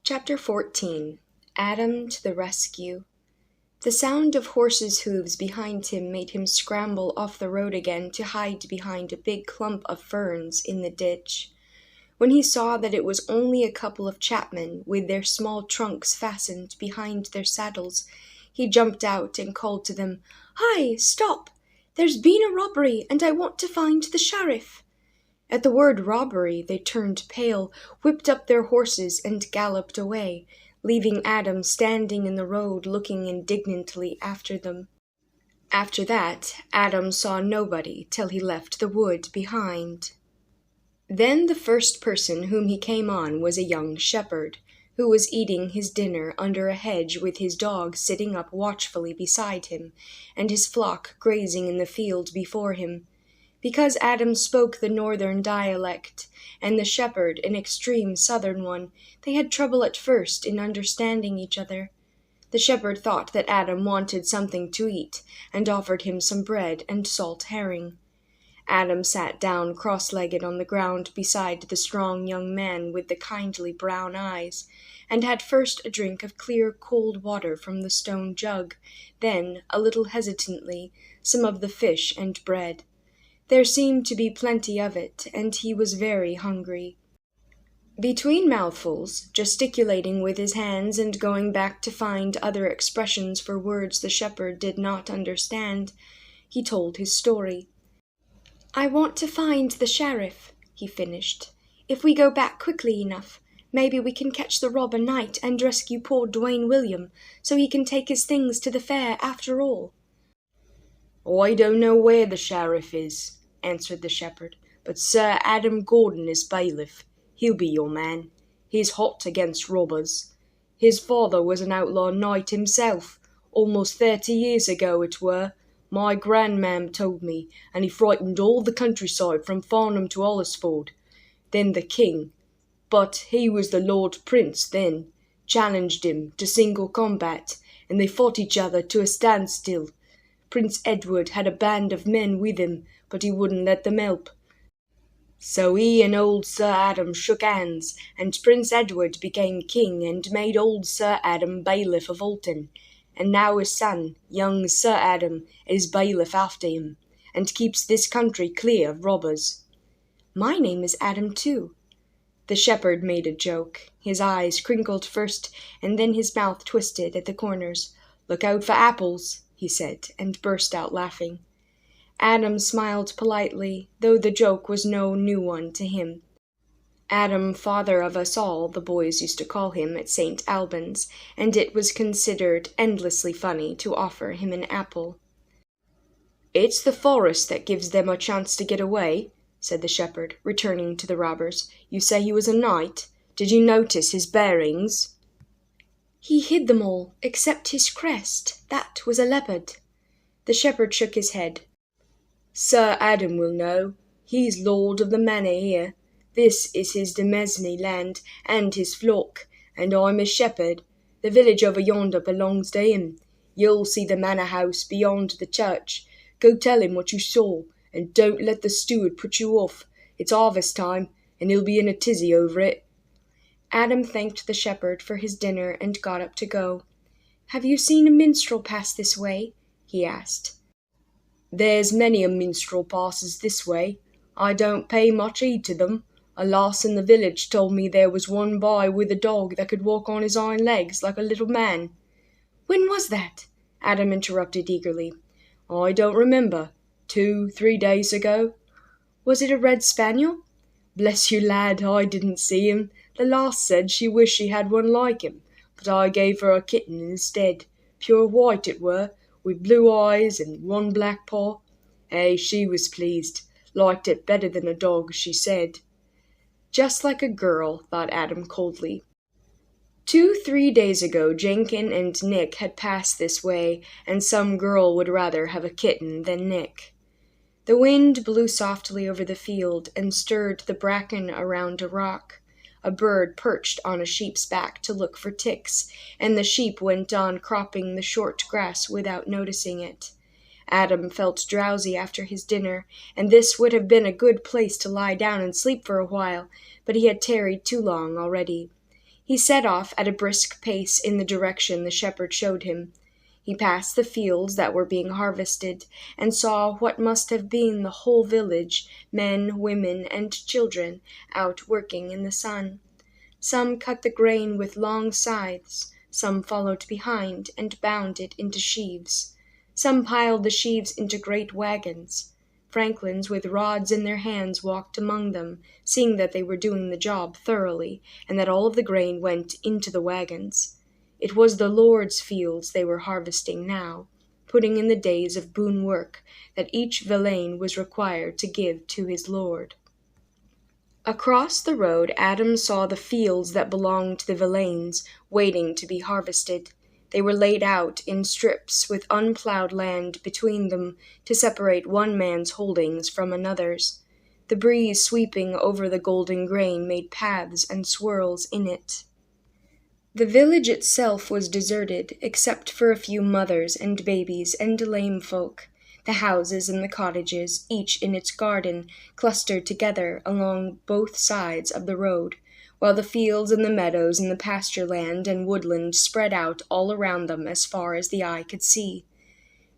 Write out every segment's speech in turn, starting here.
Chapter 14 Adam to the Rescue. The sound of horses' hooves behind him made him scramble off the road again to hide behind a big clump of ferns in the ditch. When he saw that it was only a couple of chapmen with their small trunks fastened behind their saddles, he jumped out and called to them, "Hi, stop! There's been a robbery, and I want to find the sheriff." At the word robbery, they turned pale, whipped up their horses, and galloped away, leaving Adam standing in the road looking indignantly after them. After that, Adam saw nobody till he left the wood behind. Then the first person whom he came on was a young shepherd, who was eating his dinner under a hedge with his dog sitting up watchfully beside him, and his flock grazing in the field before him. Because Adam spoke the northern dialect, and the shepherd an extreme southern one, they had trouble at first in understanding each other. The shepherd thought that Adam wanted something to eat, and offered him some bread and salt herring. Adam sat down cross-legged on the ground beside the strong young man with the kindly brown eyes, and had first a drink of clear cold water from the stone jug, then, a little hesitantly, some of the fish and bread. There seemed to be plenty of it, and he was very hungry. Between mouthfuls, gesticulating with his hands and going back to find other expressions for words the shepherd did not understand, he told his story. "I want to find the sheriff," he finished. "If we go back quickly enough, maybe we can catch the robber knight and rescue poor Dwayne William, so he can take his things to the fair after all." "I don't know where the sheriff is," answered the shepherd, "but Sir Adam Gordon is bailiff. He'll be your man. He's hot against robbers. His father was an outlaw knight himself, almost 30 years ago it were, my grandmam told me, and he frightened all the countryside from Farnham to Hollisford. Then the king, but he was the Lord Prince then, challenged him to single combat, and they fought each other to a standstill. Prince Edward had a band of men with him, but he wouldn't let them help. So he and old Sir Adam shook hands, and Prince Edward became king and made old Sir Adam bailiff of Alton, and now his son, young Sir Adam, is bailiff after him, and keeps this country clear of robbers." "My name is Adam too." The shepherd made a joke. His eyes crinkled first, and then his mouth twisted at the corners. "Look out for apples," he said, and burst out laughing. Adam smiled politely, though the joke was no new one to him. Adam, father of us all, the boys used to call him at St. Albans, and it was considered endlessly funny to offer him an apple. "It's the forest that gives them a chance to get away," said the shepherd, returning to the robbers. "You say he was a knight? Did you notice his bearings?" "He hid them all, except his crest. That was a leopard." The shepherd shook his head. "Sir Adam will know. He's lord of the manor here. This is his demesne land, and his flock, and I'm his shepherd. The village over yonder belongs to him. You'll see the manor house beyond the church. Go tell him what you saw, and don't let the steward put you off. It's harvest time, and he'll be in a tizzy over it." Adam thanked the shepherd for his dinner and got up to go. "Have you seen a minstrel pass this way?" he asked. "There's many a minstrel passes this way. I don't pay much heed to them. A lass in the village told me there was one by with a dog that could walk on his hind legs like a little man." "When was that?" Adam interrupted eagerly. "I don't remember. 2-3 days ago." "Was it a red spaniel?" "Bless you, lad, I didn't see him. The lass said she wished she had one like him, but I gave her a kitten instead. Pure white it were, with blue eyes and one black paw. She was pleased. Liked it better than a dog, she said." Just like a girl, thought Adam coldly. 2-3 days ago Jenkin and Nick had passed this way, and some girl would rather have a kitten than Nick. The wind blew softly over the field and stirred the bracken around a rock. A bird perched on a sheep's back to look for ticks, and the sheep went on cropping the short grass without noticing it. Adam felt drowsy after his dinner, and this would have been a good place to lie down and sleep for a while, but he had tarried too long already. He set off at a brisk pace in the direction the shepherd showed him. He passed the fields that were being harvested, and saw what must have been the whole village, men, women, and children, out working in the sun. Some cut the grain with long scythes, some followed behind and bound it into sheaves. Some piled the sheaves into great wagons. Franklins with rods in their hands walked among them, seeing that they were doing the job thoroughly, and that all of the grain went into the wagons. It was the Lord's fields they were harvesting now, putting in the days of boon work that each villein was required to give to his Lord. Across the road Adam saw the fields that belonged to the villeins, waiting to be harvested. They were laid out in strips with unplowed land between them to separate one man's holdings from another's. The breeze sweeping over the golden grain made paths and swirls in it. The village itself was deserted, except for a few mothers and babies and lame folk. The houses and the cottages, each in its garden, clustered together along both sides of the road, while the fields and the meadows and the pasture land and woodland spread out all around them as far as the eye could see.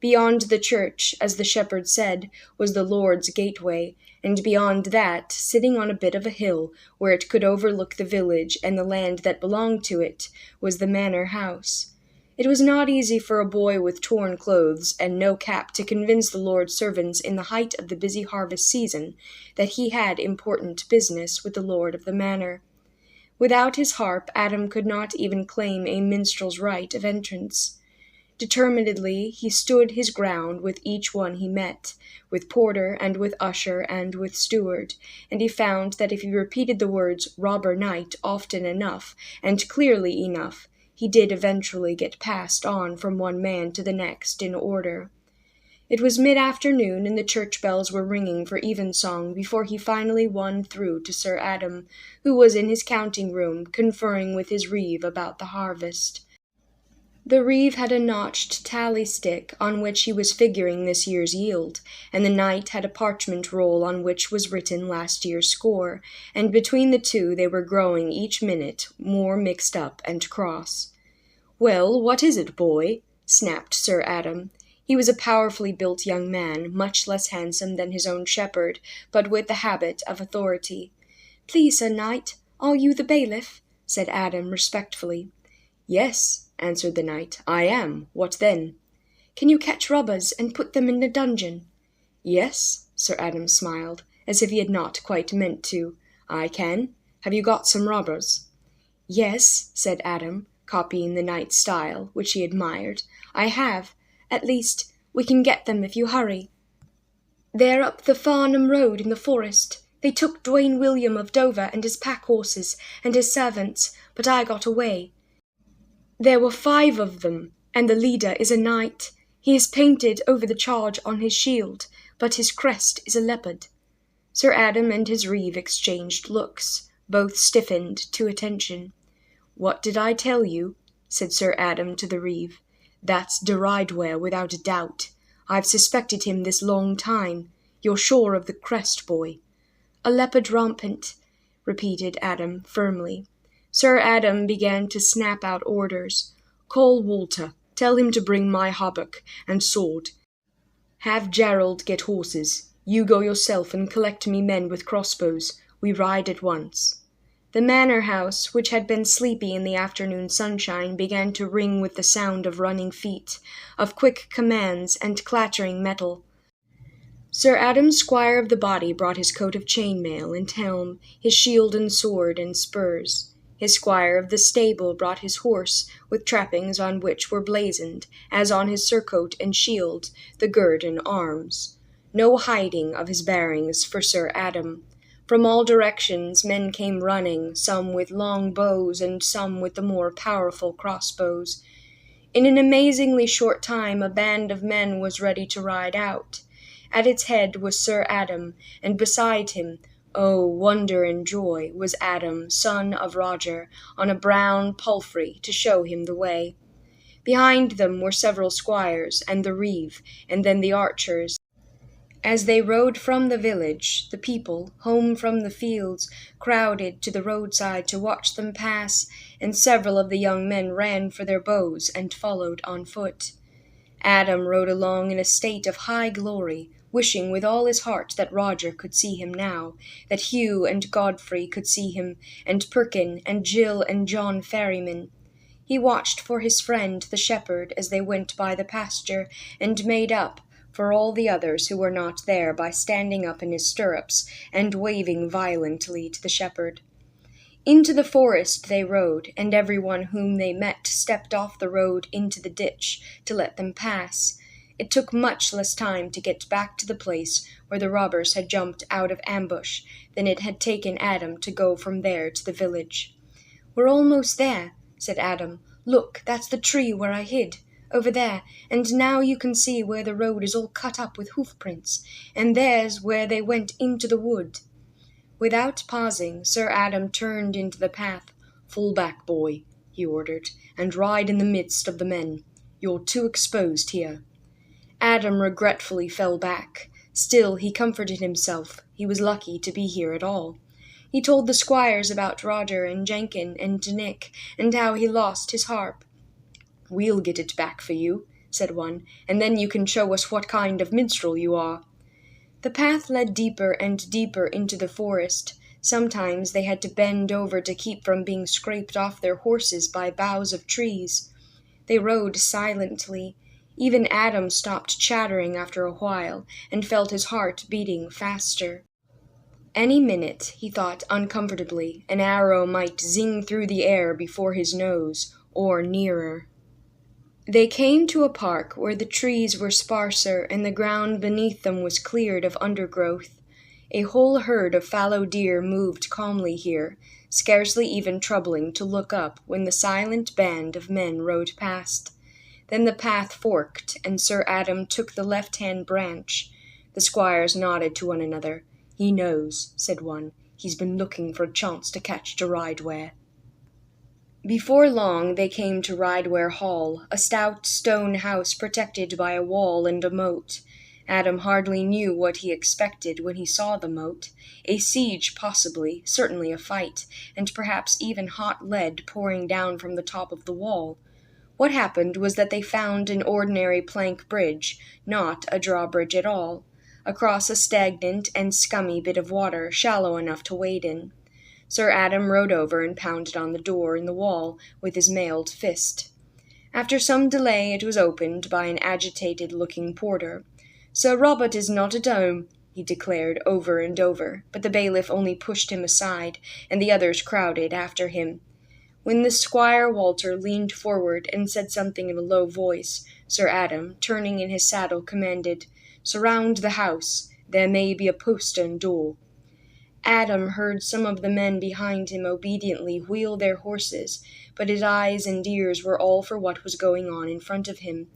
Beyond the church, as the shepherd said, was the Lord's gateway, and beyond that, sitting on a bit of a hill where it could overlook the village and the land that belonged to it, was the manor house. It was not easy for a boy with torn clothes and no cap to convince the Lord's servants in the height of the busy harvest season that he had important business with the lord of the manor. Without his harp, Adam could not even claim a minstrel's right of entrance. Determinedly he stood his ground with each one he met, with porter and with usher and with steward, and he found that if he repeated the words "robber knight" often enough and clearly enough, he did eventually get passed on from one man to the next in order. It was mid-afternoon, and the church bells were ringing for evensong before he finally won through to Sir Adam, who was in his counting-room conferring with his reeve about the harvest. The reeve had a notched tally-stick on which he was figuring this year's yield, and the knight had a parchment roll on which was written last year's score, and between the two they were growing each minute more mixed up and cross. "Well, what is it, boy?" snapped Sir Adam. He was a powerfully built young man, much less handsome than his own shepherd, but with the habit of authority. "Please, Sir Knight, are you the bailiff?" said Adam respectfully. "Yes," answered the knight, "I am. What then?" "Can you catch robbers and put them in a dungeon?" "Yes," Sir Adam smiled, as if he had not quite meant to. "I can. Have you got some robbers?" "Yes," said Adam, copying the knight's style, which he admired. "I have. At least, we can get them if you hurry. They're up the Farnham Road in the forest. They took Dwayne William of Dover and his pack-horses and his servants, but I got away. There were 5 of them, and the leader is a knight. He is painted over the charge on his shield, but his crest is a leopard." Sir Adam and his reeve exchanged looks. Both stiffened to attention. "What did I tell you?" said Sir Adam to the reeve. "That's de Rideware without a doubt. I've suspected him this long time. You're sure of the crest, boy?" "A leopard rampant," repeated Adam firmly. Sir Adam began to snap out orders. "Call Walter. Tell him to bring my hauberk and sword. Have Gerald get horses. You go yourself and collect me men with crossbows. We ride at once." The manor house, which had been sleepy in the afternoon sunshine, began to ring with the sound of running feet, of quick commands and clattering metal. Sir Adam Squire of the Body brought his coat of chainmail and helm, his shield and sword and spurs. His squire of the stable brought his horse, with trappings on which were blazoned, as on his surcoat and shield, the gird and arms. No hiding of his bearings for Sir Adam. From all directions men came running, some with long bows and some with the more powerful crossbows. In an amazingly short time a band of men was ready to ride out. At its head was Sir Adam, and beside him, oh, wonder and joy, was Adam, son of Roger, on a brown palfrey to show him the way. Behind them were several squires, and the reeve, and then the archers, As they rode from the village, the people, home from the fields, crowded to the roadside to watch them pass, and several of the young men ran for their bows and followed on foot. Adam rode along in a state of high glory, wishing with all his heart that Roger could see him now, that Hugh and Godfrey could see him, and Perkin and Jill and John Ferryman. He watched for his friend the shepherd as they went by the pasture, and made up for all the others who were not there by standing up in his stirrups and waving violently to the shepherd. Into the forest they rode, and everyone whom they met stepped off the road into the ditch to let them pass. It took much less time to get back to the place where the robbers had jumped out of ambush than it had taken Adam to go from there to the village. "We're almost there," said Adam. "Look, that's the tree where I hid, over there, and now you can see where the road is all cut up with hoof prints, and there's where they went into the wood." Without pausing, Sir Adam turned into the path. "Fall back, boy," he ordered, "and ride in the midst of the men. You're too exposed here." Adam regretfully fell back. Still, he comforted himself. He was lucky to be here at all. He told the squires about Roger and Jenkin and Nick, and how he lost his harp. "We'll get it back for you," said one, "and then you can show us what kind of minstrel you are." The path led deeper and deeper into the forest. Sometimes they had to bend over to keep from being scraped off their horses by boughs of trees. They rode silently. Even Adam stopped chattering after a while, and felt his heart beating faster. Any minute, he thought uncomfortably, an arrow might zing through the air before his nose, or nearer. They came to a park where the trees were sparser and the ground beneath them was cleared of undergrowth. A whole herd of fallow deer moved calmly here, scarcely even troubling to look up when the silent band of men rode past. Then the path forked, and Sir Adam took the left-hand branch. The squires nodded to one another. "He knows," said one. "He's been looking for a chance to catch to Rideware." Before long they came to Rideware Hall, a stout stone house protected by a wall and a moat. Adam hardly knew what he expected when he saw the moat. A siege possibly, certainly a fight, and perhaps even hot lead pouring down from the top of the wall. What happened was that they found an ordinary plank bridge, not a drawbridge at all, across a stagnant and scummy bit of water, shallow enough to wade in. Sir Adam rode over and pounded on the door in the wall with his mailed fist. After some delay it was opened by an agitated-looking porter. "Sir Robert is not at home," he declared over and over, but the bailiff only pushed him aside, and the others crowded after him. When the Squire Walter leaned forward and said something in a low voice, Sir Adam, turning in his saddle, commanded, "Surround the house. There may be a postern door." Adam heard some of the men behind him obediently wheel their horses, but his eyes and ears were all for what was going on in front of him.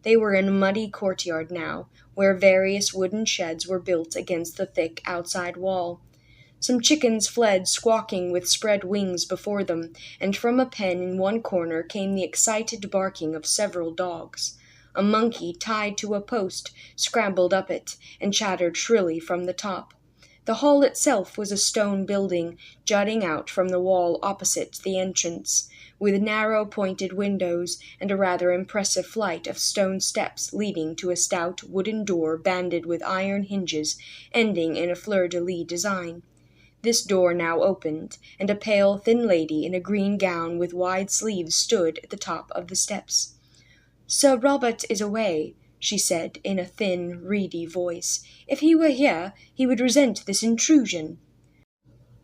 They were in a muddy courtyard now, where various wooden sheds were built against the thick outside wall. Some chickens fled squawking with spread wings before them, and from a pen in one corner came the excited barking of several dogs. A monkey tied to a post scrambled up it, and chattered shrilly from the top. The hall itself was a stone building, jutting out from the wall opposite the entrance, with narrow pointed windows and a rather impressive flight of stone steps leading to a stout wooden door banded with iron hinges, ending in a fleur-de-lis design. This door now opened, and a pale, thin lady in a green gown with wide sleeves stood at the top of the steps. "Sir Robert is away," she said in a thin, reedy voice. "If he were here, he would resent this intrusion."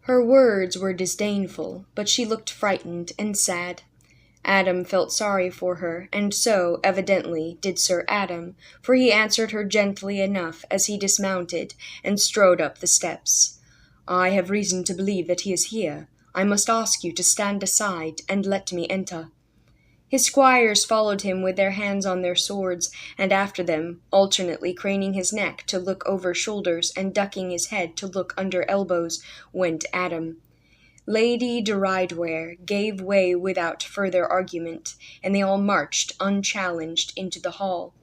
Her words were disdainful, but she looked frightened and sad. Adam felt sorry for her, and so, evidently, did Sir Adam, for he answered her gently enough as he dismounted and strode up the steps. "I have reason to believe that he is here. I must ask you to stand aside and let me enter." His squires followed him with their hands on their swords, and after them, alternately craning his neck to look over shoulders and ducking his head to look under elbows, went Adam. Lady de Rideware gave way without further argument, and they all marched unchallenged into the hall.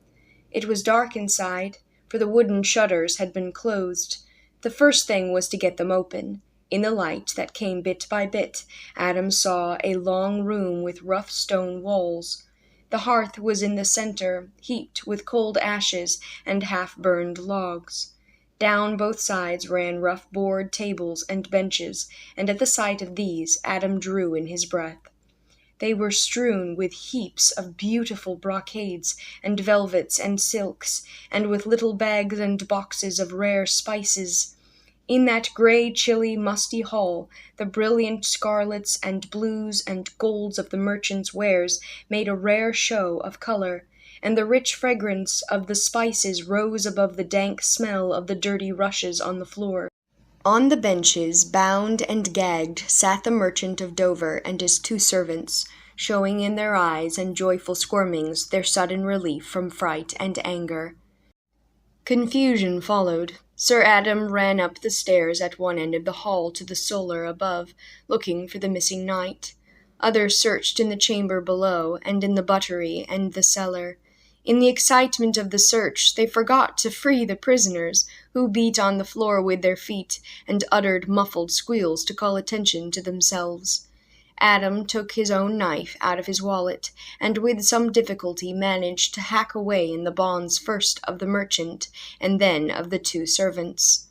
It was dark inside, for the wooden shutters had been closed. The first thing was to get them open. In the light that came bit by bit, Adam saw a long room with rough stone walls. The hearth was in the center, heaped with cold ashes and half-burned logs. Down both sides ran rough board tables and benches, and at the sight of these Adam drew in his breath. They were strewn with heaps of beautiful brocades and velvets and silks, and with little bags and boxes of rare spices. In that gray, chilly, musty hall, the brilliant scarlets and blues and golds of the merchants' wares made a rare show of color, and the rich fragrance of the spices rose above the dank smell of the dirty rushes on the floor. On the benches, bound and gagged, sat the merchant of Dover and his 2 servants, showing in their eyes and joyful squirmings their sudden relief from fright and anger. Confusion followed. Sir Adam ran up the stairs at one end of the hall to the solar above, looking for the missing knight. Others searched in the chamber below, and in the buttery and the cellar. In the excitement of the search, they forgot to free the prisoners, who beat on the floor with their feet, and uttered muffled squeals to call attention to themselves. Adam took his own knife out of his wallet, and with some difficulty managed to hack away in the bonds first of the merchant, and then of the 2 servants.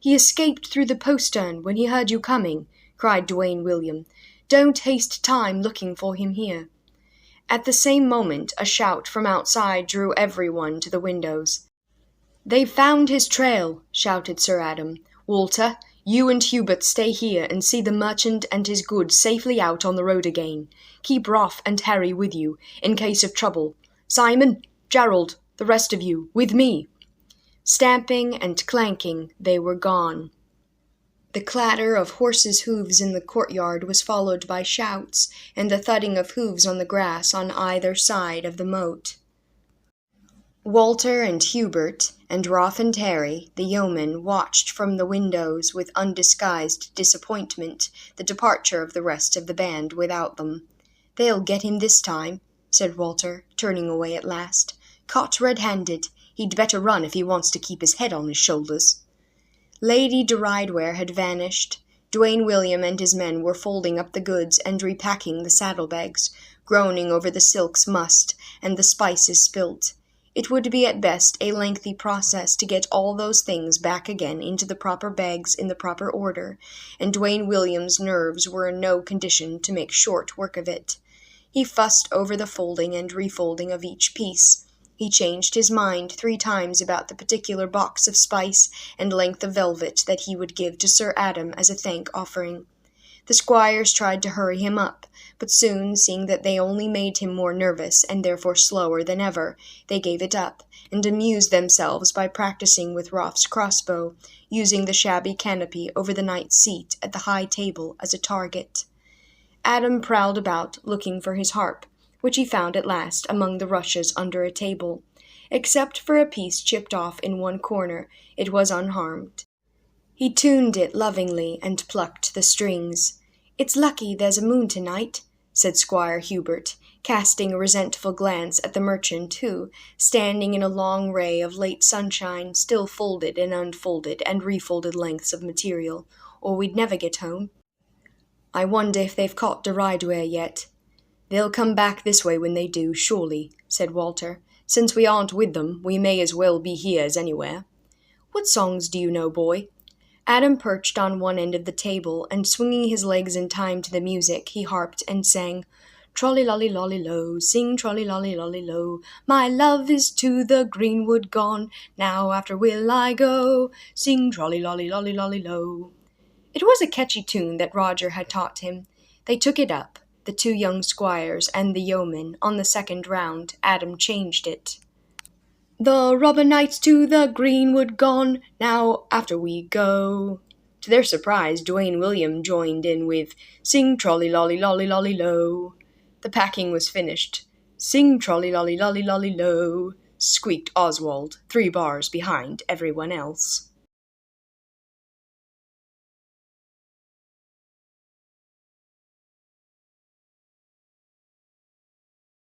"He escaped through the postern when he heard you coming," cried Duane William. "Don't haste time looking for him here." At the same moment a shout from outside drew everyone to the windows. "They've found his trail," shouted Sir Adam. "Walter, you and Hubert stay here and see the merchant and his goods safely out on the road again. Keep Rolf and Harry with you, in case of trouble. Simon, Gerald, the rest of you, with me." Stamping and clanking, they were gone. The clatter of horses' hoofs in the courtyard was followed by shouts, and the thudding of hoofs on the grass on either side of the moat. Walter and Hubert, and Rolf and Harry, the yeomen, watched from the windows with undisguised disappointment the departure of the rest of the band without them. "They'll get him this time," said Walter, turning away at last. "Caught red-handed. He'd better run if he wants to keep his head on his shoulders." Lady de Rideware had vanished. Duane William and his men were folding up the goods and repacking the saddlebags, groaning over the silk's must and the spices spilt. It would be at best a lengthy process to get all those things back again into the proper bags in the proper order, and Duane William's nerves were in no condition to make short work of it. He fussed over the folding and refolding of each piece. He changed his mind 3 times about the particular box of spice and length of velvet that he would give to Sir Adam as a thank offering. The squires tried to hurry him up, but soon, seeing that they only made him more nervous and therefore slower than ever, they gave it up, and amused themselves by practicing with Rolf's crossbow, using the shabby canopy over the knight's seat at the high table as a target. Adam prowled about, looking for his harp, which he found at last among the rushes under a table. Except for a piece chipped off in one corner, it was unharmed. He tuned it lovingly and plucked the strings. "It's lucky there's a moon tonight," said Squire Hubert, casting a resentful glance at the merchant who, standing in a long ray of late sunshine, still folded and unfolded and refolded lengths of material, "or we'd never get home." "I wonder if they've caught de Rideware yet." "They'll come back this way when they do, surely," said Walter. "Since we aren't with them, we may as well be here as anywhere." "What songs do you know, boy?" Adam perched on one end of the table, and swinging his legs in time to the music, he harped and sang, "Trolly-lolly-lolly-lo, sing trolly-lolly-lolly-lo, my love is to the greenwood gone, now after will I go, sing trolly-lolly-lolly-lolly-lo." It was a catchy tune that Roger had taught him. They took it up, the 2 young squires and the yeomen. On the second round, Adam changed it. "The robber knight's to the greenwood gone, now after we go." To their surprise, Duane William joined in with, "Sing trolly-lolly-lolly-lolly-lo." The packing was finished. "Sing trolly-lolly-lolly-lolly-lo," squeaked Oswald, 3 bars behind everyone else.